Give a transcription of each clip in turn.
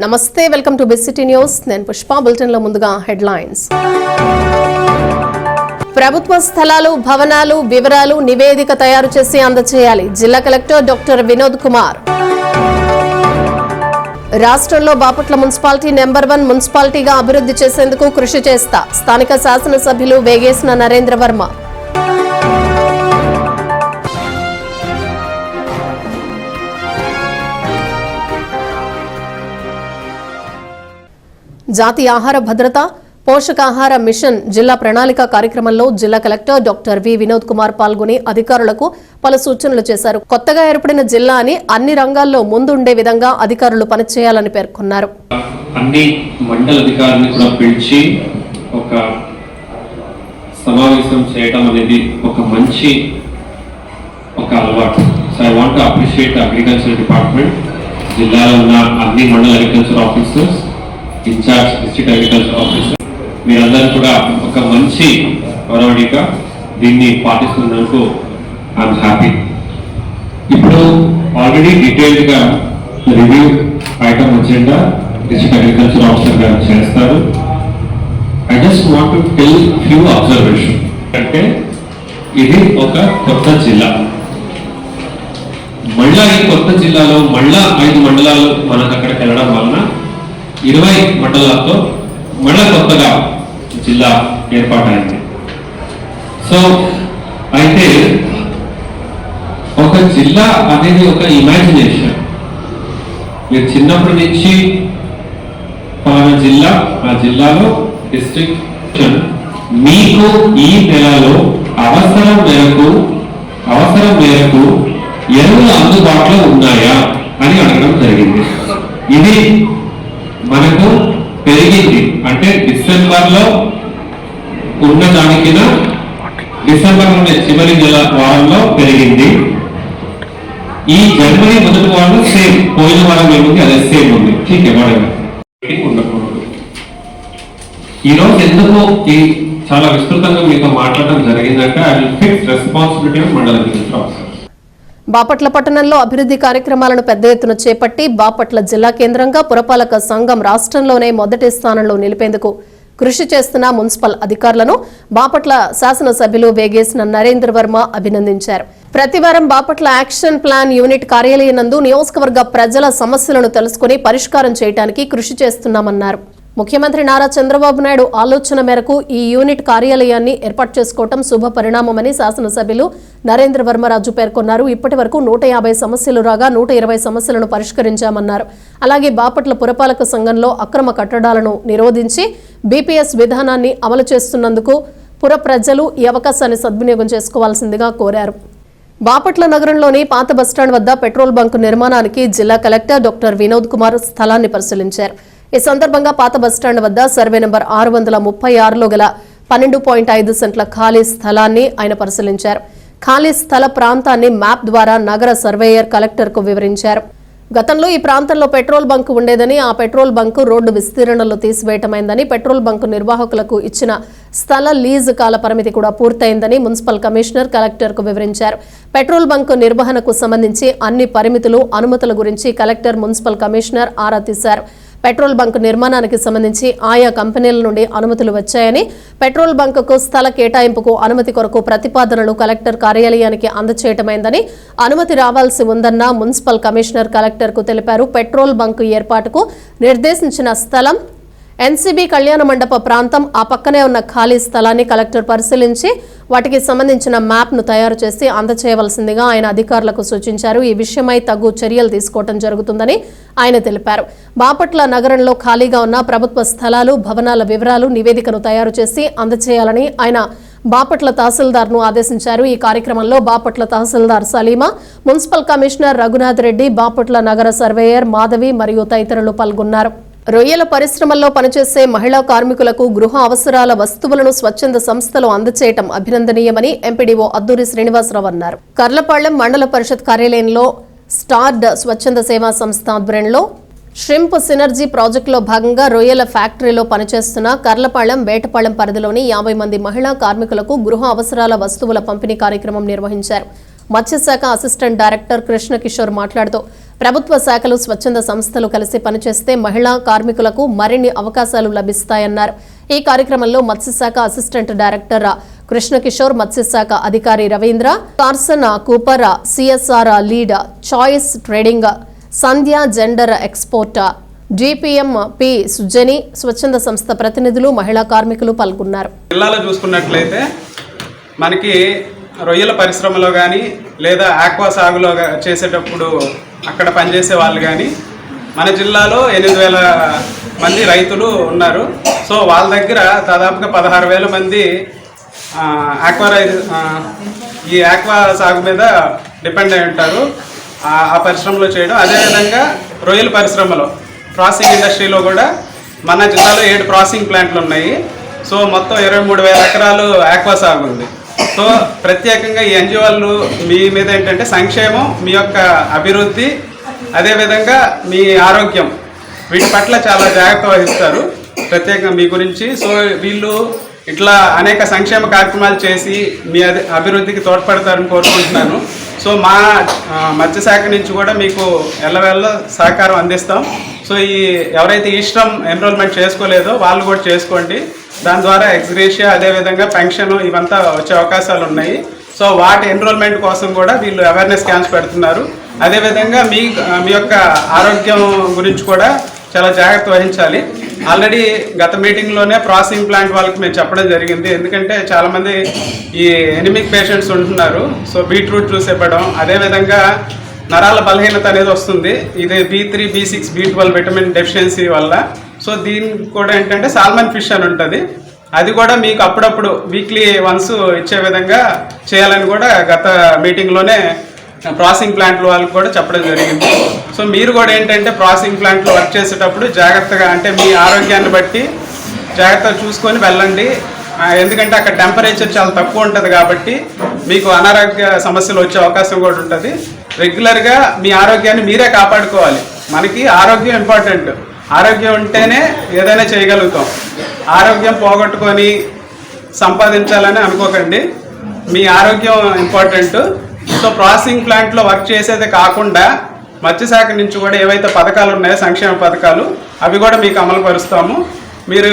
నమస్తే, welcome to big city news. నేను Pushpa. Bulletin లో ముందుగా హెడ్లైన్స్. ప్రభుత్వ స్థలాలు, భవనాలు వివరాలు నివేదిక తయారు చేసి అందజేయాలి. జిల్లా కలెక్టర్ డాక్టర్ వినోద్ కుమార్. రాష్ట్రంలో బాపట్ల మున్సిపాలిటీ నెంబర్ 1 మున్సిపాలిటీగా అభివృద్ధి చేసేందుకు కృషి చేస్తా. స్థానిక శాసనసభ్యులు వేగేసిన నరేంద్ర వర్మ. జాతీయ ఆహార భద్రత పోషకాహార మిషన్ జిల్లా ప్రణాళిక కార్యక్రమంలో జిల్లా collector doctor V Vinod Kumar పాల్గొని అధికారులకు పలు సూచనలు చేశారు. కొత్తగా ఏర్పడిన జిల్లా అని అన్ని రంగాల్లో ముందుండే విధంగా అధికారులు పనిచేయాలని పేర్కొన్నారు. అన్ని మండల అధికారులను కూడా పిలిచి ఒక సమావేశం చేయడం అనేది ఒక మంచి అలవాటు. So I want to appreciate agriculture department, జిల్లాలో ఉన్న అన్ని మండల agriculture officers, incharge district agriculture officer, మీరందరూ కూడా ఒక మంచి ఒరవడిగా దీన్ని పాటిస్తున్నందుకు ఐఎమ్ హ్యాపీ. ఇప్పుడు ఆల్రెడీ డీటెయిల్డ్గా review item agenda district agriculture officer గారు చేస్తారు. I just want to tell few observation. అంటే ఇది ఒక కొత్త జిల్లా. మళ్ళా ఈ కొత్త జిల్లాలో మళ్ళా 5 మండలాలు మనకు అక్కడికి వెళ్ళడం వలన 20 మండలాలతో మళ్ళా కొత్తగా జిల్లా ఏర్పాటైంది. సో అయితే ఒక జిల్లా అనేది ఒక ఇమాజినేషన్. మీరు చిన్నప్పటి నుంచి పలానా జిల్లా, ఆ జిల్లాలో డిస్ట్రిక్ట్, మీకు ఈ నెలలో అవసరం మేరకు ఎరువులు అందుబాటులో ఉన్నాయా అని అడగడం జరిగింది. ఇది మనకు పెరిగింది. అంటే డిసెంబర్లో ఉన్న దానికి డిసెంబర్ చివరి నెల వారంలో పెరిగింది. ఈ జనవరి మొదటి వారంలో సేమ్, పోయిన వారం ఏముంది అదే సేమ్ ఉంది. ఉండకూడదు. ఈరోజు ఎందుకు చాలా విస్తృతంగా మీతో మాట్లాడడం జరిగిందంటే I will fix responsibility of మండల అగ్రికల్చర్ ఆఫీసర్. బాపట్ల పట్టణంలో అభివృద్ధి కార్యక్రమాలను పెద్ద ఎత్తున చేపట్టి బాపట్ల జిల్లా కేంద్రంగా పురపాలక సంఘం రాష్ట్రంలోనే మొదటి స్థానంలో నిలిపేందుకు కృషి చేస్తున్న మున్సిపల్ అధికారులను బాపట్ల శాసనసభ్యులు వేగేసిన నరేంద్ర వర్మ అభినందించారు. ప్రతివారం బాపట్ల యాక్షన్ ప్లాన్ యూనిట్ కార్యాలయం నందు నియోజకవర్గ ప్రజల సమస్యలను తెలుసుకుని పరిష్కారం చేయడానికి కృషి చేస్తున్నామన్నారు. ముఖ్యమంత్రి నారా చంద్రబాబు నాయుడు ఆలోచన మేరకు ఈ యూనిట్ కార్యాలయాన్ని ఏర్పాటు చేసుకోవడం శుభ పరిణామమని శాసనసభ్యులు నరేంద్ర వర్మరాజు పేర్కొన్నారు. ఇప్పటి వరకు 150 సమస్యలు రాగా 120 సమస్యలను పరిష్కరించామన్నారు. అలాగే బాపట్ల పురపాలక సంఘంలో అక్రమ కట్టడాలను నిరోధించి బీపీఎస్ విధానాన్ని అమలు చేస్తున్నందుకు పుర ప్రజలు ఈ అవకాశాన్ని సద్వినియోగం చేసుకోవాల్సిందిగా కోరారు. బాపట్ల నగరంలోని పాత బస్టాండ్ వద్ద పెట్రోల్ బంక్ నిర్మాణానికి జిల్లా కలెక్టర్ డాక్టర్ వినోద్ కుమార్ స్థలాన్ని పరిశీలించారు. ఈ సందర్భంగా పాత బస్టాండ్ వద్ద సర్వే నెంబర్ 636లో గల 12.5 సెంట్ల ఖాళీ స్థలాన్ని ఆయన పరిశీలించారు. ఖాళీ స్థల ప్రాంతాన్ని మ్యాప్ ద్వారా నగర సర్వేయర్ కలెక్టర్ కు వివరించారు. గతంలో ఈ ప్రాంతంలో పెట్రోల్ బంక్ ఉండేదని, ఆ పెట్రోల్ బంకు రోడ్డు విస్తీర్ణంలో తీసివేయటమైందని, పెట్రోల్ బంకు నిర్వాహకులకు ఇచ్చిన స్థల లీజు కాల పరిమితి కూడా పూర్తయిందని మున్సిపల్ కమిషనర్ కలెక్టర్ కు వివరించారు. పెట్రోల్ బంకు నిర్వహణకు సంబంధించి అన్ని పరిమితులు, అనుమతుల గురించి కలెక్టర్, మున్సిపల్ కమిషనర్ ఆరా తీశారు. పెట్రోల్ బంక్ నిర్మాణానికి సంబంధించి ఆయా కంపెనీల నుండి అనుమతులు వచ్చాయని, పెట్రోల్ బంకుకు స్థల కేటాయింపుకు అనుమతి కొరకు ప్రతిపాదనలు కలెక్టర్ కార్యాలయానికి అందజేయటమైందని, అనుమతి రావాల్సి ఉందన్న మున్సిపల్ కమిషనర్ కలెక్టర్ కు తెలిపారు. పెట్రోల్ బంకు ఏర్పాటుకు నిర్దేశించిన స్థలం ఎన్సీబీ కళ్యాణ మండప ప్రాంతం, ఆ పక్కనే ఉన్న ఖాళీ స్థలాన్ని కలెక్టర్ పరిశీలించి వాటికి సంబంధించిన మ్యాప్ ను తయారు చేసి అందజేయవలసిందిగా ఆయన అధికారులకు సూచించారు. ఈ విషయమై తగు చర్యలు తీసుకోవడం జరుగుతుందని ఆయన తెలిపారు. బాపట్ల నగరంలో ఖాళీగా ఉన్న ప్రభుత్వ స్థలాలు, భవనాల వివరాలు నివేదికను తయారు చేసి అందజేయాలని ఆయన బాపట్ల తహసీల్దార్ ను ఆదేశించారు. ఈ కార్యక్రమంలో బాపట్ల తహసీల్దార్ సలీమా, మున్సిపల్ కమిషనర్ రఘునాథ్ రెడ్డి, బాపట్ల నగర సర్వేయర్ మాధవి మరియు తదితరులు పాల్గొన్నారు. రొయ్యల పరిశ్రమల్లో పనిచేసే మహిళా కార్మికులకు గృహ అవసరాల వస్తువులను స్వచ్ఛంద సంస్థలు అందజేయటం అభినందనీయమని ఎంపీడీఓ అద్దూరి శ్రీనివాసరావు అన్నారు. కర్లపాళ్లెం మండల పరిషత్ కార్యాలయంలో స్టార్డ్ స్వచ్ఛంద సేవా సంస్థ ఆధ్వర్యంలో ష్రింప్ సినర్జీ ప్రాజెక్టులో భాగంగా రొయ్యల ఫ్యాక్టరీలో పనిచేస్తున్న కర్లపాళ్లెం, వేటపాళ్లెం పరిధిలోని 50 మంది మహిళా కార్మికులకు గృహ అవసరాల వస్తువుల పంపిణీ కార్యక్రమం నిర్వహించారు. మత్స్యశాఖ అసిస్టెంట్ డైరెక్టర్ కృష్ణ కిషోర్ మాట్లాడుతూ ప్రభుత్వ శాఖలు స్వచ్ఛంద సంస్థలు కలిసి పనిచేస్తే మహిళా కార్మికులకు మరిన్ని అవకాశాలు లభిస్తాయన్నారు. ఈ కార్యక్రమంలో మత్స్యశాఖ అసిస్టెంట్ డైరెక్టర్ కృష్ణకిషోర్, మత్స్యశాఖ అధికారి Ravindra, Carson Cooper, CSR lead, Choice trading, Sandhya, gender export, DPM P Sujani, స్వచ్ఛంద సంస్థ ప్రతినిధులు, మహిళా కార్మికులు పాల్గొన్నారు. జిల్లాలో చూసుకున్నట్లయితే మనకి రొయ్యల పరిశ్రమలో కానీ లేదా ఆక్వా సాగులో చేసేటప్పుడు అక్కడ పనిచేసే వాళ్ళు కానీ మన జిల్లాలో 8,000 మంది రైతులు ఉన్నారు. సో వాళ్ళ దగ్గర దాదాపుగా 16,000 మంది ఈ ఆక్వా సాగు మీద డిపెండ్ అయి ఉంటారు ఆ పరిశ్రమలో చేయడం. అదేవిధంగా రొయ్యల పరిశ్రమలో ప్రాసెసింగ్ ఇండస్ట్రీలో కూడా మన జిల్లాలో 7 ప్రాసెసింగ్ ప్లాంట్లు ఉన్నాయి. సో మొత్తం 23,000 ఎకరాలు ఆక్వా సాగు ఉంది. సో ప్రత్యేకంగా ఈ ఎన్జిఓలు మీ మీద ఏంటంటే సంక్షేమం, మీ యొక్క అభివృద్ధి, అదేవిధంగా మీ ఆరోగ్యం, వీటి పట్ల చాలా జాగ్రత్త వహిస్తారు ప్రత్యేకంగా మీ గురించి. సో వీళ్ళు ఇట్లా అనేక సంక్షేమ కార్యక్రమాలు చేసి మీ అభివృద్ధికి తోడ్పడతారని కోరుకుంటున్నాను. సో మా మత్స్యశాఖ నుంచి కూడా మీకు ఎల్లవేళ్ళ సహకారం అందిస్తాం. సో ఎవరైతే ఈ శ్రమ్ ఎన్రోల్మెంట్ చేసుకోలేదో వాళ్ళు కూడా చేసుకోండి. దాని ద్వారా ఎక్స్గ్రేషియా, అదేవిధంగా పెన్షన్ ఇవంతా వచ్చే అవకాశాలు ఉన్నాయి. సో వాటి ఎన్రోల్మెంట్ కోసం కూడా వీళ్ళు అవేర్నెస్ క్యాంప్స్ పెడుతున్నారు. అదేవిధంగా మీ యొక్క ఆరోగ్యం గురించి కూడా చాలా జాగ్రత్త వహించాలి. ఆల్రెడీ గత మీటింగ్లోనే ప్రాసెసింగ్ ప్లాంట్ వాళ్ళకి మేము చెప్పడం జరిగింది. ఎందుకంటే చాలామంది ఈ ఎనిమిక్ పేషెంట్స్ ఉంటున్నారు. సో బీట్రూట్ జ్యూస్ ఇవ్వడం, అదేవిధంగా నరాల బలహీనత అనేది వస్తుంది. ఇది B3, B6, B12 vitamin deficiency వల్ల. సో దీనికి కూడా ఏంటంటే సాల్మన్ ఫిష్ అని ఉంటుంది, అది కూడా మీకు అప్పుడప్పుడు వీక్లీ వన్స్ ఇచ్చే విధంగా చేయాలని కూడా గత మీటింగ్లోనే ప్రాసెసింగ్ ప్లాంట్లు వాళ్ళకి కూడా చెప్పడం జరిగింది. సో మీరు కూడా ఏంటంటే ప్రాసెసింగ్ ప్లాంట్లో వర్క్ చేసేటప్పుడు జాగ్రత్తగా, అంటే మీ ఆరోగ్యాన్ని బట్టి జాగ్రత్తగా చూసుకొని వెళ్ళండి. ఎందుకంటే అక్కడ టెంపరేచర్ చాలా తక్కువ ఉంటుంది కాబట్టి మీకు అనారోగ్య సమస్యలు వచ్చే అవకాశం కూడా ఉంటుంది. రెగ్యులర్గా మీ ఆరోగ్యాన్ని మీరే కాపాడుకోవాలి. మనకి ఆరోగ్యం ఇంపార్టెంట్. ఆరోగ్యం ఉంటేనే ఏదైనా చేయగలుగుతాం. ఆరోగ్యం పోగొట్టుకొని సంపాదించాలని అనుకోకండి. మీ ఆరోగ్యం ఇంపార్టెంట్. సో ప్రాసెసింగ్ ప్లాంట్లో వర్క్ చేసేదే కాకుండా మత్స్యశాఖ నుంచి కూడా ఏవైతే పథకాలు ఉన్నాయో, సంక్షేమ పథకాలు, అవి కూడా మీకు అమలు పరుస్తాము. మీరు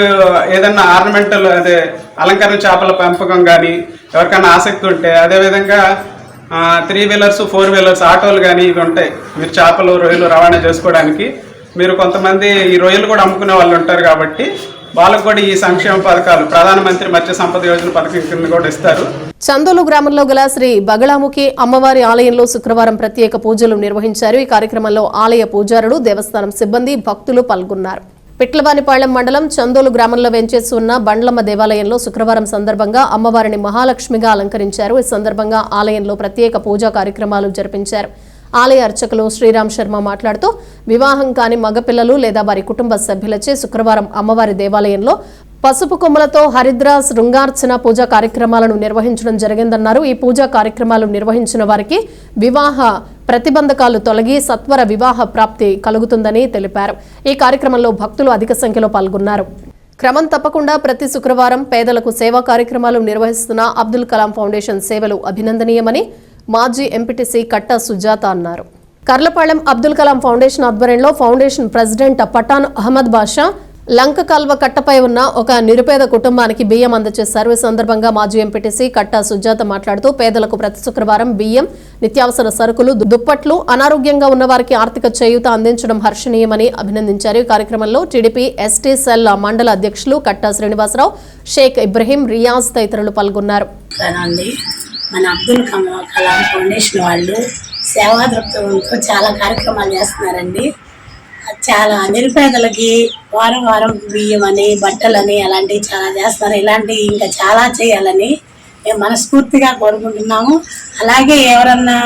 ఏదన్నా ఆర్నమెంటల్, అదే అలంకరణ చేపల పెంపకం కానీ ఎవరికైనా ఆసక్తి ఉంటే, అదేవిధంగా 3 వీలర్స్ 4 వీలర్స్ ఆటోలు కానీ ఇవి ఉంటాయి. మీరు చేపలు, రొయ్యలు రవాణా చేసుకోవడానికి మీరు కొంతమంది ఈ రొయ్యలు కూడా అమ్ముకునే వాళ్ళు ఉంటారు కాబట్టి వాళ్ళకు కూడా ఈ సంక్షేమ పథకాలు ప్రధానమంత్రి మత్స్య సంపద యోజన పథకం కింద కూడా ఇస్తారు. చందోలు గ్రామంలో గల శ్రీ బగళాముఖి అమ్మవారి ఆలయంలో శుక్రవారం ప్రత్యేక పూజలు నిర్వహించారు. ఈ కార్యక్రమంలో ఆలయ పూజారులు, దేవస్థానం సిబ్బంది, భక్తులు పాల్గొన్నారు. పిట్లవానిపాళెం మండలం చందోలు గ్రామంలో వెంచేసి ఉన్న బండ్లమ్మ దేవాలయంలో శుక్రవారం సందర్భంగా అమ్మవారిని మహాలక్ష్మిగా అలంకరించారు. ఈ సందర్భంగా ఆలయంలో ప్రత్యేక పూజా కార్యక్రమాలు జరిపించారు. ఆలయ అర్చకులు శ్రీరామ్ శర్మ మాట్లాడుతూ వివాహం కాని మగపిల్లలు లేదా వారి కుటుంబ సభ్యులచే శుక్రవారం అమ్మవారి దేవాలయంలో పసుపు కొమ్మలతో హరిద్ర శృంగార్చన పూజా కార్యక్రమాలను నిర్వహించడం జరిగిందన్నారు. ఈ పూజా కార్యక్రమాలు నిర్వహించిన వారికి వివాహ ప్రతిబంధకాలు తొలగి సత్వర వివాహ ప్రాప్తి కలుగుతుందని తెలిపారు. ఈ కార్యక్రమంలో భక్తులు అధిక సంఖ్యలో పాల్గొన్నారు. క్రమం తప్పకుండా ప్రతి శుక్రవారం పేదలకు సేవా కార్యక్రమాలు నిర్వహిస్తున్న అబ్దుల్ కలాం ఫౌండేషన్ సేవలు అభినందనీయమని మాజీ ఎంపీటీసీ కట్టా సుజాత అన్నారు. కర్లపాళెం అబ్దుల్ కలాం ఫౌండేషన్ ఆధ్వర్యంలో ఫౌండేషన్ ప్రెసిడెంట్ పఠాన్ అహ్మద్ బాషా లంక కాల్వ కట్టపై ఉన్న ఒక నిరుపేద కుటుంబానికి బియ్యం అందజేశారు. ఈ సందర్భంగా మాజీ ఎంపీటీసీ కట్టా సుజాత మాట్లాడుతూ పేదలకు ప్రతి శుక్రవారం బియ్యం, నిత్యావసర సరుకులు, దుప్పట్లు, అనారోగ్యంగా ఉన్న వారికి ఆర్థిక చేయూత అందించడం హర్షణీయమని అభినందించారు. ఈ కార్యక్రమంలో టీడీపీ ఎస్టీ సెల్ మండల అధ్యక్షులు కట్టా శ్రీనివాసరావు, షేక్ ఇబ్రహీం, రియాజ్ తదితరులు పాల్గొన్నారు. మన అబ్దుల్ కలాం ఫౌండేషన్ వాళ్ళు సేవా దృక్పథంతో చాలా కార్యక్రమాలు చేస్తున్నారండి. చాలా నిరుపేదలకి వారం వారం బియ్యం అని, బట్టలని అలాంటివి చాలా చేస్తున్నారు. ఇలాంటివి ఇంకా చాలా చేయాలని మేము మనస్ఫూర్తిగా కోరుకుంటున్నాము. అలాగే ఎవరన్నా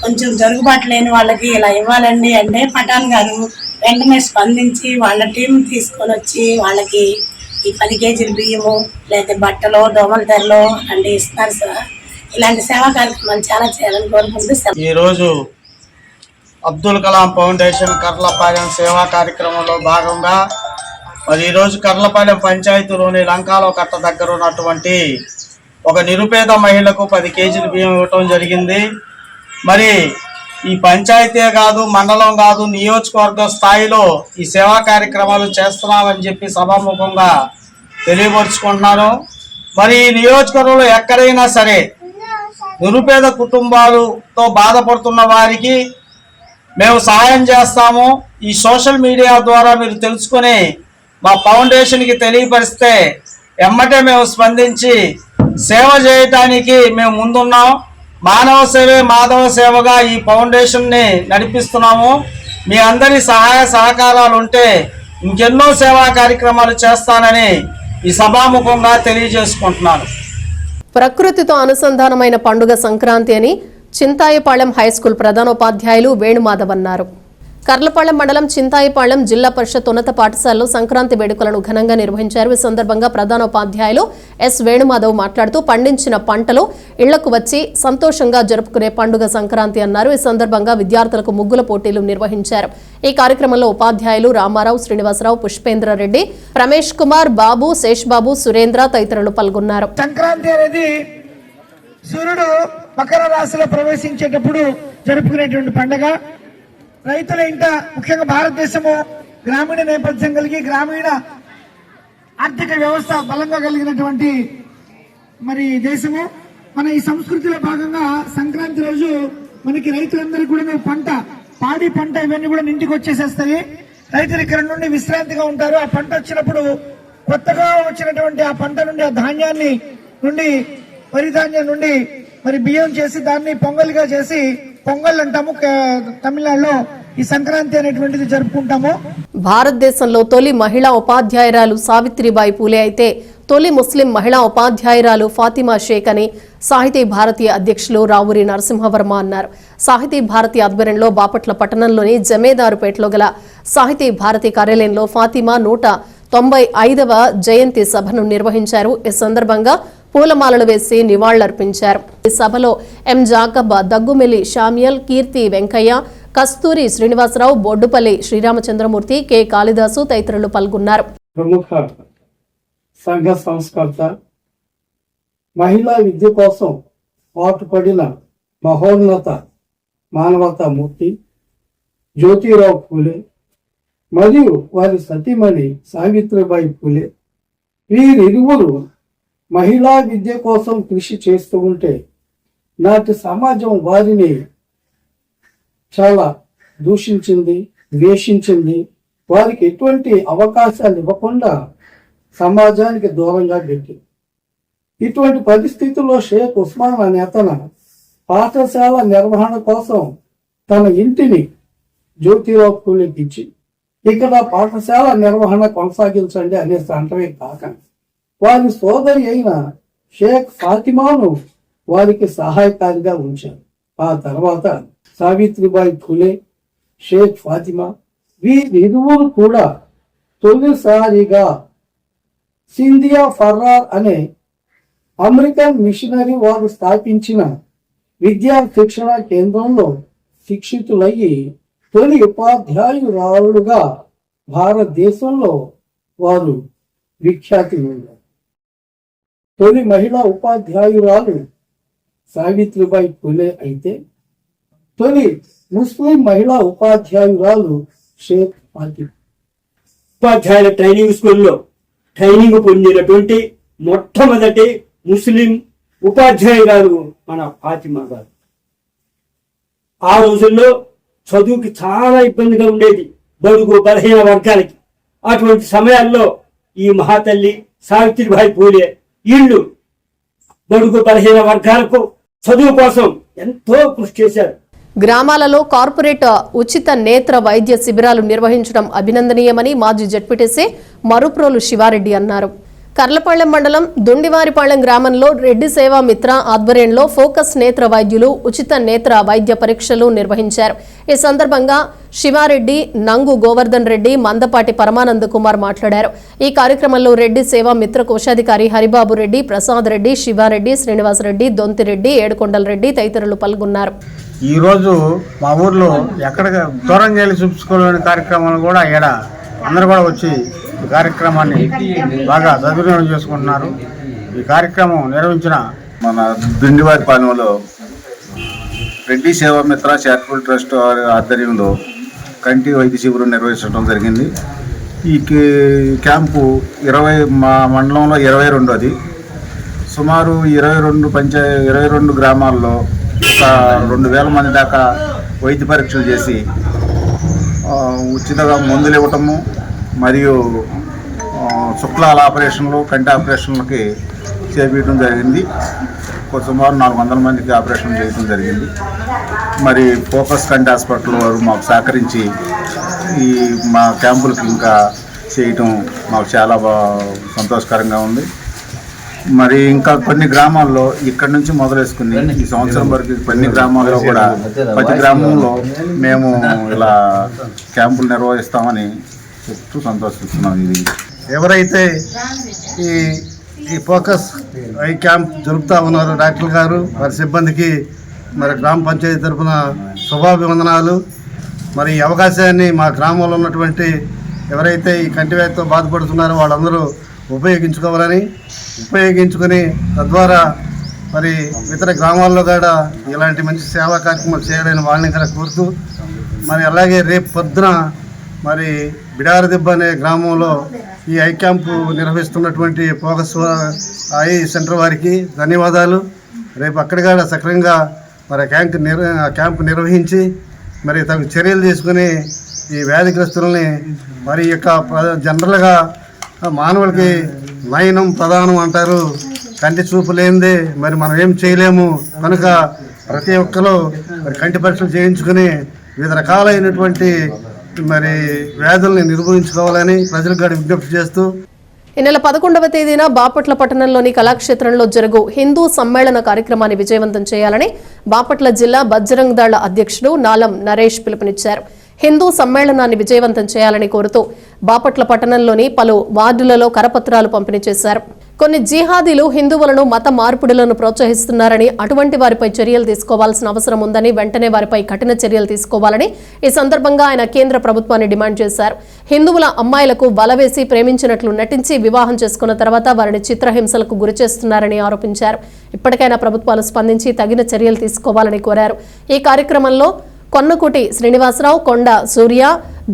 కొంచెం జరుగుబాటు లేని వాళ్ళకి ఇలా ఇవ్వాలండి అంటే పఠాన్ గారు వెంటనే స్పందించి వాళ్ళ టీం తీసుకొని వచ్చి వాళ్ళకి ఈ 10 కేజీల బియ్యము లేదా బట్టలు, దోమల తెరలు అలాంటివి ఇస్తున్నారు సార్. ఇలాంటి సేవా కార్యక్రమాలు చాలా చేయాలని కోరుకుంటూ ఈరోజు అబ్దుల్ కలాం ఫౌండేషన్ కర్లపాలెం సేవా కార్యక్రమంలో భాగంగా మరి ఈరోజు కర్లపాలెం పంచాయతీలోని లంకాలో కట్ట దగ్గర ఉన్నటువంటి ఒక నిరుపేద మహిళకు 10 కేజీల బియ్యం ఇవ్వటం జరిగింది. మరి ఈ పంచాయతీ కాదు, మండలం కాదు, నియోజకవర్గ స్థాయిలో ఈ సేవా కార్యక్రమాలు చేస్తున్నామని చెప్పి సభాముఖంగా తెలియపరుచుకుంటున్నాను. మరి ఈ నియోజకవర్గంలో ఎక్కడైనా సరే నిరుపేద కుటుంబాలతో బాధపడుతున్న వారికి మేము సహాయం చేస్తాము. ఈ సోషల్ మీడియా ద్వారా మీరు తెలుసుకొని మా ఫౌండేషన్కి తెలియపరిస్తే ఎమ్మటే మేము స్పందించి సేవ చేయటానికి మేము ముందున్నాం. మానవ సేవే మాధవ సేవగా ఈ ఫౌండేషన్ని నడిపిస్తున్నాము. మీ అందరి సహాయ సహకారాలు ఉంటే ఇంకెన్నో సేవా కార్యక్రమాలు చేస్తానని ఈ సభాముఖంగా తెలియజేసుకుంటున్నాను. ప్రకృతితో అనుసంధానమైన పండుగ సంక్రాంతి అని చింతాయిపాళెం హైస్కూల్ ప్రధానోపాధ్యాయులు వేణుమాధవ్ అన్నారు. కర్లపాళెం మండలం చింతాయిపాళెం జిల్లా పరిషత్ ఉన్నత పాఠశాలలో సంక్రాంతి వేడుకలను ఘనంగా నిర్వహించారు. ఈ సందర్భంగా ప్రధానోపాధ్యాయులు ఎస్ వేణుమాధవ్ మాట్లాడుతూ పండించిన పంటలు ఇళ్లకు వచ్చి సంతోషంగా జరుపుకునే పండుగ సంక్రాంతి అన్నారు. ఈ సందర్భంగా విద్యార్థులకు ముగ్గుల పోటీలు నిర్వహించారు. ఈ కార్యక్రమంలో ఉపాధ్యాయులు రామారావు, శ్రీనివాసరావు, పుష్పేంద్రరెడ్డి, రమేష్ కుమార్, బాబు, శేష్బాబు, సురేంద్ర తదితరులు పాల్గొన్నారు. సంక్రాంతి అనేది సూర్యుడు మకర రాశిలో ప్రవేశించేటప్పుడు జరుపుకునేటువంటి పండుగ. రైతుల ఇంట, ముఖ్యంగా భారతదేశము గ్రామీణ నేపథ్యం కలిగి గ్రామీణ ఆర్థిక వ్యవస్థ బలంగా కలిగినటువంటి మరి దేశము. మన ఈ సంస్కృతిలో భాగంగా సంక్రాంతి రోజు మనకి రైతులందరికీ కూడా పంట, పాడి పంట ఇవన్నీ కూడా ఇంటికి వచ్చేసేస్తాయి. రైతులు ఇక్కడ నుండి విశ్రాంతిగా ఉంటారు. ఆ పంట వచ్చినప్పుడు కొత్తగా వచ్చినటువంటి ఆ పంట నుండి, ఆ ధాన్యాన్ని నుండి, వరి ధాన్యం నుండి మరి బియ్యం చేసి దాన్ని పొంగల్గా చేసి, పొంగల్ అంటాము తమిళనాడులో, ఈ సంక్రాంతి అనేటువంటిది జరుపుకుంటాము. భారతదేశంలో తొలి మహిళా ఉపాధ్యాయురాలు సావిత్రిబాయి పూలే అయితే తొలి ముస్లిం మహిళా ఉపాధ్యాయురాలు ఫాతిమా షేక్ అని సాహితీ భారతి అధ్యక్షులు రావూరి నరసింహవర్మ అన్నారు. సాహితీ భారతి ఆధ్వర్యంలో బాపట్ల పట్టణంలోని జమేదారుపేటలో గల సాహితీ భారతి కార్యాలయంలో ఫాతిమా 195వ జయంతి సభను నిర్వహించారు. ఈ సందర్భంగా పూలమాలలు వేసి నివాళులర్పించారు. ఈ సభలో ఎం జాకబ్, దగ్గుమెల్లి షామ్యల్, కీర్తి వెంకయ్య, కస్తూరి శ్రీనివాసరావు, బొడ్డుపల్లి శ్రీరామచంద్రమూర్తి, కె కాళిదాసు తదితరులు పాల్గొన్నారు. ప్రముఖ సంఘ సంస్కర్త, మహిళా విద్య కోసం పాటుపడిన మహోన్నత మానవతామూర్తి జ్యోతిరావు పూలే మరియు వారి సతీమణి సావిత్రిబాయి పూలే, వీరిరువురు మహిళా విద్య కోసం కృషి చేస్తూ ఉంటే నాటి సమాజం వారిని చాలా దూషించింది, ద్వేషించింది. వారికి ఎటువంటి అవకాశాలు ఇవ్వకుండా సమాజానికి దూరంగా పెట్టింది. ఇటువంటి పరిస్థితుల్లో షేక్ ఉస్మాన్ అనే అతను పాఠశాల నిర్వహణ కోసం తన ఇంటిని జ్యోతిరావు పూలేకి ఇచ్చి ఇక్కడ పాఠశాల నిర్వహణ కొనసాగించండి అనేసి అంటమే కాక వారి సోదరి అయిన షేక్ ఫాతిమాను వారికి సహాయకారిగా ఉంచారు. ఆ తర్వాత సావిత్రిబాయి ఫులే, షేక్ ఫాతిమా వీరిరువురు కూడా తొలిసారిగా సింధియా ఫర్రార్ అనే అమెరికన్ మిషనరీ వారు స్థాపించిన విద్యా శిక్షణ కేంద్రంలో శిక్షితులయ్యి తొలి ఉపాధ్యాయురాలుగా భారతదేశంలో వారు విఖ్యాతి పొందారు. తొలి మహిళా ఉపాధ్యాయురాలు సావిత్రిబాయి ఫులే అయితే తొలి ముస్లిం మహిళా ఉపాధ్యాయురాలు షేక్ ఫాతిమా. ఉపాధ్యాయుల ట్రైనింగ్ స్కూల్లో ట్రైనింగ్ పొందినటువంటి మొట్టమొదటి ముస్లిం ఉపాధ్యాయురాలు మన ఫాతిమా గారు. ఆ రోజుల్లో చదువుకి చాలా ఇబ్బందిగా ఉండేది బడుగు బలహీన వర్గాలకి. అటువంటి సమయాల్లో ఈ మహాతల్లి సావిత్రిబాయి పూలే వీళ్ళు బడుగు బలహీన వర్గాలకు చదువు కోసం ఎంతో కృషి చేశారు. గ్రామాలలో కార్పొరేట్ ఉచిత నేత్ర వైద్య శిబిరాలు నిర్వహించడం అభినందనీయమని మాజీ జడ్పీటీసీ మరుప్రోలు శివారెడ్డి అన్నారు. కర్లపాళెం మండలం దుండివారిపాళెం గ్రామంలో రెడ్డి సేవా మిత్ర ఆధ్వర్యంలో ఫోకస్ నేత్ర వైద్యులు ఉచిత నేత్ర వైద్య పరీక్షలు నిర్వహించారు. ఈ సందర్భంగా శివారెడ్డి, నంగు గోవర్ధన్ రెడ్డి, మందపాటి పరమానంద కుమార్ మాట్లాడారు. ఈ కార్యక్రమంలో రెడ్డి సేవా మిత్ర కోశాధికారి హరిబాబు రెడ్డి, ప్రసాద్ రెడ్డి, శివారెడ్డి, శ్రీనివాసరెడ్డి, దొంతిరెడ్డి, ఏడుకొండల రెడ్డి తదితరులు పాల్గొన్నారు. ఈరోజు మా ఊర్లో ఎక్కడ దూరంగా వెళ్ళి చూపించుకోలేని కార్యక్రమాలు కూడా ఇక్కడ అందరూ కూడా వచ్చి ఈ కార్యక్రమాన్ని బాగా సద్వినియోగం చేసుకుంటున్నారు. ఈ కార్యక్రమం నిర్వహించిన మన దుండివారిపాలెంలో రెడ్డి సేవా మిత్ర చారిటబుల్ ట్రస్ట్ ఆధ్వర్యంలో కంటి వైద్య శిబిరం నిర్వహించడం జరిగింది. ఈ క్యాంపు మా మండలంలో 22ది. సుమారు 22 గ్రామాల్లో ఒక 2000 మంది దాకా వైద్య పరీక్షలు చేసి ఉచితంగా మందులు ఇవ్వటము మరియు శుక్లాల ఆపరేషన్లు, కంటి ఆపరేషన్లకి చేపించడం జరిగింది. సుమారు 400 మందికి ఆపరేషన్ చేయడం జరిగింది. మరి ఫోకస్ కంటి హాస్పిటల్ వారు మాకు సహకరించి మా క్యాంపులకి ఇంకా చేయటం మాకు చాలా సంతోషకరంగా ఉంది. మరి ఇంకా కొన్ని గ్రామాల్లో ఇక్కడ నుంచి మొదలేసుకుని ఈ సంవత్సరం వరకు కొన్ని గ్రామాల్లో కూడా ప్రతి గ్రామంలో మేము ఇలా క్యాంపులు నిర్వహిస్తామని చెప్తూ సంతోషిస్తున్నాం. ఇది ఎవరైతే ఈ ఫోకస్ ఐ క్యాంప్ జరుపుతూ ఉన్నారో డాక్టర్ గారు వారి సిబ్బందికి మరి గ్రామ పంచాయతీ తరఫున శుభాభివందనాలు. మరి ఈ అవకాశాన్ని మా గ్రామంలో ఉన్నటువంటి ఎవరైతే ఈ కంటివేతతో బాధపడుతున్నారో వాళ్ళందరూ ఉపయోగించుకొని తద్వారా మరి ఇతర గ్రామాల్లో కూడా ఇలాంటి మంచి సేవా కార్యక్రమాలు చేయాలని వాళ్ళని కూడా కోరుతూ, మరి అలాగే రేపు పొద్దున మరి బిడారదిబ్బ అనే గ్రామంలో ఈ ఐ క్యాంపు నిర్వహిస్తున్నటువంటి ఫోకస్ ఐ సెంటర్ వారికి ధన్యవాదాలు. రేపు అక్కడ కూడా సక్రమంగా మరి క్యాంపు నిర్వహించి మరి తగు చర్యలు తీసుకుని ఈ వ్యాధిగ్రస్తులని మరి యొక్క జనరల్గా మానవులకి నయనం ప్రధానం అంటారు. కంటి చూపు లేనిదే మరి మనం ఏం చేయలేము. కనుక ప్రతి ఒక్కరు మరి కంటి పరీక్షలు చేయించుకుని వివిధ రకాలైనటువంటి మరి వ్యాధుల్ని నిర్మూలించుకోవాలని ప్రజలకు కూడా విజ్ఞప్తి చేస్తూ, ఈ నెల 11వ తేదీన బాపట్ల పట్టణంలోని కళాక్షేత్రంలో జరుగు హిందూ సమ్మేళన కార్యక్రమాన్ని విజయవంతం చేయాలని బాపట్ల జిల్లా బజరంగ్ దళ అధ్యక్షుడు నాలం నరేష్ పిలుపునిచ్చారు. హిందూ సమ్మేళనాన్ని విజయవంతం చేయాలని కోరుతూ బాపట్ల పట్టణంలోని పలు వార్డులలో కరపత్రాలు పంపిణీ చేశారు. కొన్ని జిహాదీలు హిందువులను మత మార్పిడులను ప్రోత్సహిస్తున్నారని, అటువంటి వారిపై చర్యలు తీసుకోవాల్సిన అవసరం ఉందని, వెంటనే వారిపై కఠిన చర్యలు తీసుకోవాలని ఈ సందర్భంగా ఆయన కేంద్ర ప్రభుత్వాన్ని డిమాండ్ చేశారు. హిందువుల అమ్మాయిలకు వలవేసి ప్రేమించినట్లు నటించి వివాహం చేసుకున్న తర్వాత వారిని చిత్రహింసలకు గురిచేస్తున్నారని ఆరోపించారు. ఇప్పటికైనా ప్రభుత్వాలు స్పందించి తగిన చర్యలు తీసుకోవాలని కోరారు. ఈ కార్యక్రమంలో కొన్నకుటి శ్రీనివాసరావు, కొండ సూర్య,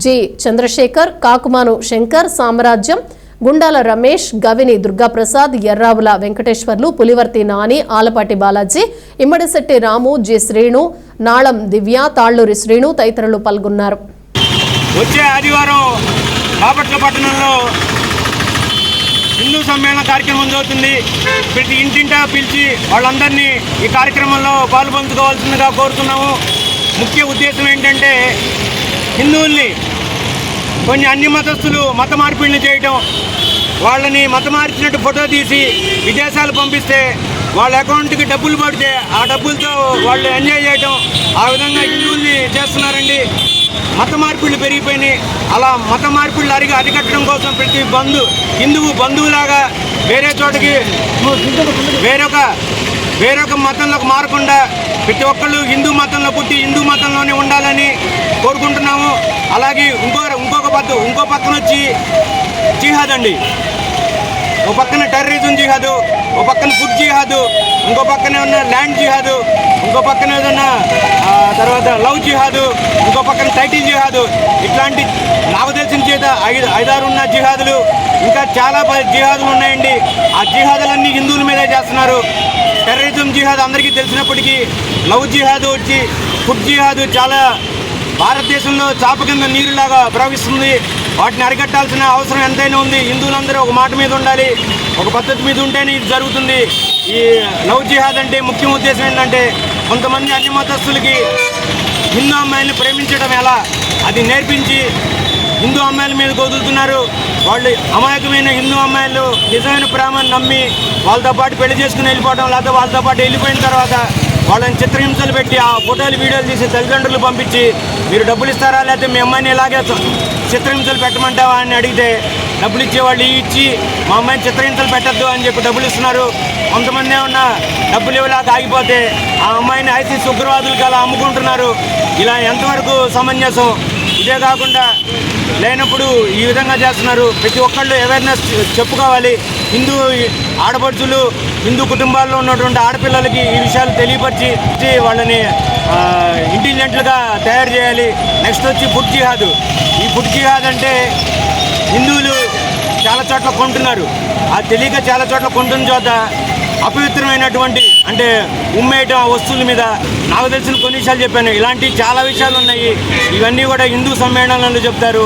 జి చంద్రశేఖర్, కాకుమాను శంకర్, సామ్రాజ్యం, గుండాల రమేష్, గవిని దుర్గాప్రసాద్, ఎర్రావుల వెంకటేశ్వర్లు, పులివర్తి నాని, ఆలపాటి బాలాజీ, ఇమ్మడిశెట్టి రాము, జి శ్రీను, నాళం దివ్య, తాళ్లూరి శ్రీను తదితరులు పాల్గొన్నారు. వచ్చే ఆదివారం బాపట్ల పట్టణంలో హిందూ సమ్మేళన కార్యక్రమం జరుగుతుంది. ప్రతి ఇంటింటా పిలిచి వాళ్ళందరినీ ఈ కార్యక్రమంలో పాల్పంచుకోవాల్సిందిగా కోరుతున్నాము. ముఖ్య ఉద్దేశం ఏంటంటే హిందువుల్ని కొన్ని అన్ని మతస్థులు మత మార్పిడిని చేయటం, వాళ్ళని మత మార్చినట్టు ఫోటో తీసి విదేశాలు పంపిస్తే వాళ్ళ అకౌంట్కి డబ్బులు పడితే ఆ డబ్బులతో వాళ్ళు ఎంజాయ్ చేయటం, ఆ విధంగా హిందువుల్ని చేస్తున్నారండి. మత మార్పిళ్ళు పెరిగిపోయినాయి. అలా మత మార్పిళ్ళు అరికట్టడం కోసం ప్రతి హిందువు బంధువులాగా వేరే చోటకి వేరొక మతంలోకి మారకుండా ప్రతి ఒక్కళ్ళు హిందూ మతంలో పుట్టి హిందూ మతంలోనే ఉండాలని కోరుకుంటున్నాము. అలాగే ఇంకో పక్కన వచ్చి జిహాద్ అండి. ఓ పక్కన టెర్రరిజం జిహాదు, ఓ పక్కన ఫుడ్ జిహాదు, ఇంకో పక్కనే ఉన్న ల్యాండ్ జిహాదు, ఇంకో పక్కన ఏదన్నా తర్వాత లవ్ జిహాదు, ఇంకో పక్కన టైటిల్ జిహాదు. ఇట్లాంటి నాకు తెలిసిన చేత 5-6 ఉన్న జిహాదులు, ఇంకా చాలా జిహాదులు ఉన్నాయండి. ఆ జిహాదులన్నీ హిందువుల మీదే చేస్తున్నారు. టెర్రరిజం జిహాద్ అందరికీ తెలిసినప్పటికీ లవ్ జిహాదు వచ్చి ఫుడ్ జిహాదు చాలా భారతదేశంలో చాప కింద నీరులాగా ప్రవహిస్తుంది. వాటిని అరికట్టాల్సిన అవసరం ఎంతైనా ఉంది. హిందువులందరూ ఒక మాట మీద ఉండాలి, ఒక పద్ధతి మీద ఉంటేనే ఇది జరుగుతుంది. ఈ లవ్ జిహాద్ అంటే ముఖ్య ఉద్దేశం ఏంటంటే కొంతమంది అన్ని మతస్థులకి హిందూ అమ్మాయిల్ని ప్రేమించడం ఎలా అది నేర్పించి హిందూ అమ్మాయిల మీద వదులుతున్నారు. వాళ్ళు అమాయకమైన హిందూ అమ్మాయిలు నిజమైన ప్రేమను నమ్మి వాళ్ళతో పాటు పెళ్లి చేసుకుని వెళ్ళిపోవడం, లేకపోతే వాళ్ళతో పాటు వెళ్ళిపోయిన తర్వాత వాళ్ళని చిత్రహింసలు పెట్టి ఆ ఫోటోలు వీడియోలు తీసి తల్లిదండ్రులు పంపించి మీరు డబ్బులు ఇస్తారా లేకపోతే మీ అమ్మాయిని ఇలాగే చిత్రహింసలు పెట్టమంటావా అని అడిగితే డబ్బులు ఇచ్చేవాళ్ళు ఇచ్చి మా అమ్మాయిని చిత్రహింసలు పెట్టద్దు అని చెప్పి డబ్బులు ఇస్తున్నారు. కొంతమంది ఏమన్నా డబ్బులు ఇవ్వలేక ఆగిపోతే ఆ అమ్మాయిని ఐసీసీ ఉగ్రవాదులకు అలా అమ్ముకుంటున్నారు. ఇలా ఎంతవరకు సమంజసం? ఇదే కాకుండా లేనప్పుడు ఈ విధంగా చేస్తున్నారు. ప్రతి ఒక్కళ్ళు అవేర్నెస్ చెప్పుకోవాలి. హిందూ ఆడపడుచులు, హిందూ కుటుంబాల్లో ఉన్నటువంటి ఆడపిల్లలకి ఈ విషయాలు తెలియపరిచి వాళ్ళని ఇంటెలిజెంట్లుగా తయారు చేయాలి. నెక్స్ట్ వచ్చి ఫుడ్ జిహాద్. ఈ ఫుడ్ జిహాద్ అంటే హిందువులు చాలా చోట్ల కొంటున్నారు. ఆ తెలియక చాలా చోట్ల కొంటున్న చోట అపవిత్రమైనటువంటి అంటే ఉమ్మేయటం ఆ వస్తువుల మీద నాకు తెలిసిన కొన్ని విషయాలు చెప్పాను. ఇలాంటి చాలా విషయాలు ఉన్నాయి. ఇవన్నీ కూడా హిందూ సమ్మేళనాలు చెప్తారు.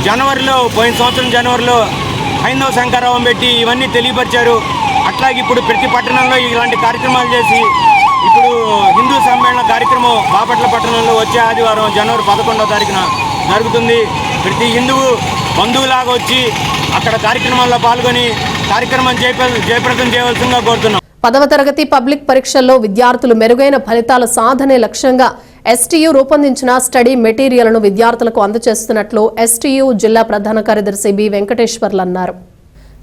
జనవరిలో, పోయిన సంవత్సరం జనవరిలో హైందవ శంకరావం పెట్టి ఇవన్నీ తెలియపరిచారు. అట్లాగే ఇప్పుడు ప్రతి పట్టణంలో ఇలాంటి కార్యక్రమాలు చేసి ఇప్పుడు హిందూ సమ్మేళన కార్యక్రమం బాపట్ల పట్టణంలో వచ్చే ఆదివారం జనవరి 11వ తారీఖున జరుగుతుంది. ప్రతి హిందువు బంధువులాగా వచ్చి అక్కడ కార్యక్రమాల్లో పాల్గొని కార్యక్రమం జయప్రదం చేయవలసిందిగా కోరుతున్నాం. 10వ తరగతి పబ్లిక్ పరీక్షల్లో విద్యార్థులు మెరుగైన ఫలితాల సాధనే లక్ష్యంగా ఎస్టీయూ రూపొందించిన స్టడీ మెటీరియల్ను విద్యార్థులకు అందజేస్తున్నట్లు ఎస్టీయూ జిల్లా ప్రధాన కార్యదర్శి బి వెంకటేశ్వర్లు అన్నారు.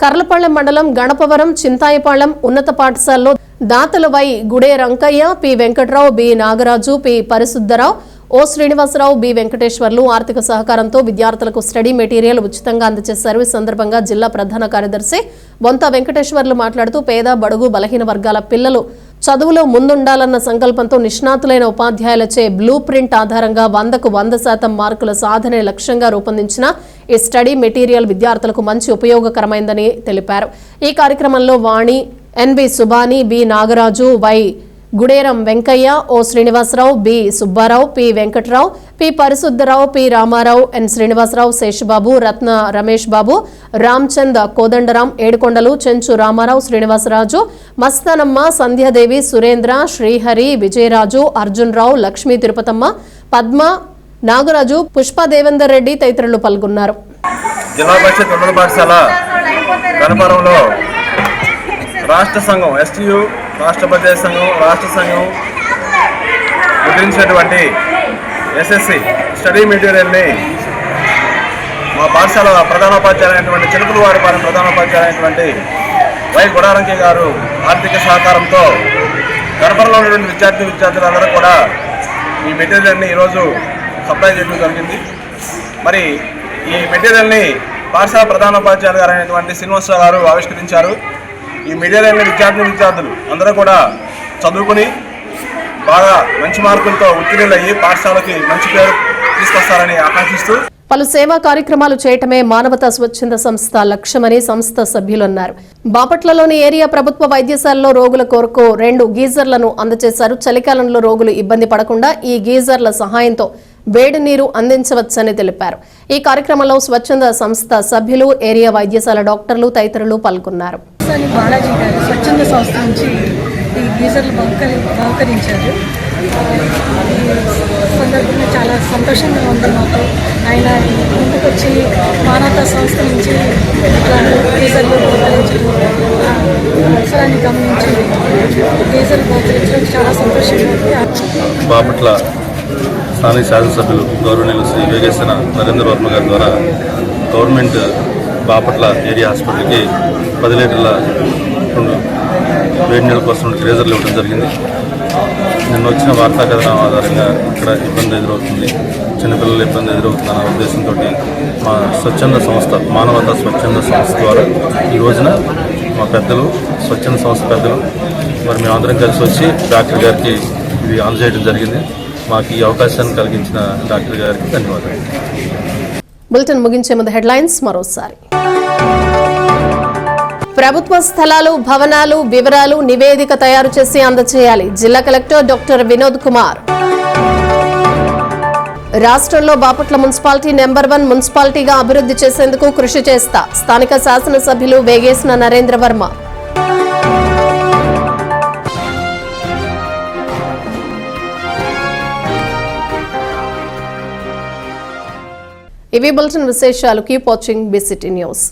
కర్లపాళ్లెం మండలం గణపవరం చింతాయిపాళ్లెం ఉన్నత పాఠశాలలో దాతల Y Gude Rankaiah, P Venkatrao, B Nagaraju, P Parishuddharao, O Srinivasarao, B Venkateswarlu ఆర్థిక సహకారంతో విద్యార్థులకు స్టడీ మెటీరియల్ ఉచితంగా అందజేశారు. ఈ సందర్భంగా జిల్లా ప్రధాన కార్యదర్శి బొంత వెంకటేశ్వర్లు మాట్లాడుతూ పేద, బడుగు, బలహీన వర్గాల పిల్లలు చదువులో ముందుండాలన్న సంకల్పంతో నిష్ణాతులైన ఉపాధ్యాయులచే బ్లూ ప్రింట్ ఆధారంగా 100కు 100% మార్కుల సాధనే లక్ష్యంగా రూపొందించిన ఈ స్టడీ మెటీరియల్ విద్యార్థులకు మంచి ఉపయోగకరమైందని తెలిపారు. ఈ కార్యక్రమంలో Vani, N B Subani, B Nagaraju, Y Guderam Venkaiah, O Srinivasarao, B Subbarao, P Venkatrao, P Parishuddharao, P Ramarao, N Srinivasarao, Seshababu, Ratna Ramesh Babu, Ramchand, Kodandaram, Edukondalu, Chenchu Ramarao, Srinivasaraju, Mastanamma, Sandhyadevi, Surendra, Srihari, Vijayaraju, Arjun Rao, Lakshmi Tirupatamma, Padma, Nagaraju, Pushpa Devender Reddy తదితరులు పాల్గొన్నారు. జిల్లా పరిషత్ ఉన్నత పాఠశాల గణపవరంలో రాష్ట్ర సంఘం ఎస్టీయూ, రాష్ట్ర ప్రదేశ సంఘం, రాష్ట్ర సంఘం ముద్రించినటువంటి ఎస్ఎస్సి స్టడీ మెటీరియల్ని మా పాఠశాల ప్రధానోపాధ్యాయులైనటువంటి చిలుకలవారిపాలెం ప్రధానోపాధ్యాయులైనటువంటి వై గుడారంకి గారు ఆర్థిక సహకారంతో గణపవరంలో ఉన్నటువంటి విద్యార్థులందరూ కూడా ఈ మెటీరియల్ని ఈరోజు సప్లై చేయడం జరిగింది. మరి ఈ మెటీరియల్ని పాఠశాల ప్రధానోపాధ్యాయులు గారు అయినటువంటి శ్రీనివాసరావు గారు ఆవిష్కరించారు. ఈ మెటీరియల్ని విద్యార్థులు అందరూ కూడా చదువుకుని బాగా మంచి మార్కులతో ఉత్తీర్ణులయ్యి పాఠశాలకి మంచి పేరు తీసుకొస్తారని ఆకాంక్షిస్తూ పలు సేవా కార్యక్రమాలు చేయటమే మానవతా స్వచ్ఛంద సంస్థ లక్ష్యమని సంస్థ సభ్యులు అన్నారు. బాపట్లలోని ఏరియా ప్రభుత్వ వైద్యశాలలో రోగుల కొరకు 2 గీజర్లను అందజేశారు. చలికాలంలో రోగులు ఇబ్బంది పడకుండా ఈ గీజర్ల సహాయంతో వేడి నీరు అందించవచ్చని తెలిపారు. ఈ కార్యక్రమంలో స్వచ్ఛంద సంస్థ సభ్యులు, ఏరియా వైద్యశాల డాక్టర్లు తదితరులు పాల్గొన్నారు. బాలాజీ గారు స్వచ్ఛంద సంస్థ నుంచి ఈ గీజర్లు బహుకరించారు. సందర్భంగా చాలా సంతోషంగా ఉంది మాకు. ఆయన ముందుకు వచ్చి మానవతా సంస్థ నుంచి గీజర్లు బహుకరించడం, అవసరాన్ని గమనించి గీజర్లు బహుకరించడం చాలా సంతోషంగా ఉంది. బాపట్ల స్థానిక శాసనసభ్యులు గౌరవనీయులు శ్రీ వేగేశ్వర నరేంద్ర వర్మ గారి ద్వారా గవర్నమెంట్ బాపట్ల ఏరియా హాస్పిటల్కి 10 లీటర్ల 2 వేడి నీళ్ళ కోసం గ్రేజర్లు ఇవ్వడం జరిగింది. నిన్న వచ్చిన వార్తా కథనం ఆధారంగా ఇక్కడ ఇబ్బంది ఎదురవుతుంది, చిన్నపిల్లలు ఇబ్బంది ఎదురవుతుందన్న ఉద్దేశంతో మా స్వచ్ఛంద సంస్థ మానవతా స్వచ్ఛంద సంస్థ ద్వారా ఈ రోజున మా పెద్దలు, స్వచ్ఛంద సంస్థ పెద్దలు మరి మేమందరం కలిసి వచ్చి డాక్టర్ గారికి ఇవి అందజేయడం జరిగింది. మాకు ఈ అవకాశాన్ని కలిగించిన డాక్టర్ గారికి ధన్యవాదాలు. బులెటిన్ ముగించే ముందు హెడ్లైన్స్ మరోసారి. ప్రభుత్వ స్థలాలు, భవనాలు వివరాలు నివేదిక తయారు చేసి అందజేయాలి. జిల్లా కలెక్టర్ డాక్టర్ వినోద్ కుమార్. రాష్ట్రంలో బాపట్ల మున్సిపాలిటీ నెంబర్ 1 మున్సిపాలిటీగా అభివృద్ధి చేసేందుకు కృషి చేస్తా. స్థానిక శాసనసభ్యులు వేగేసిన నరేంద్ర వర్మ. ఇవి బులెటిన్ విశేషాలు. Keep watching BCT news.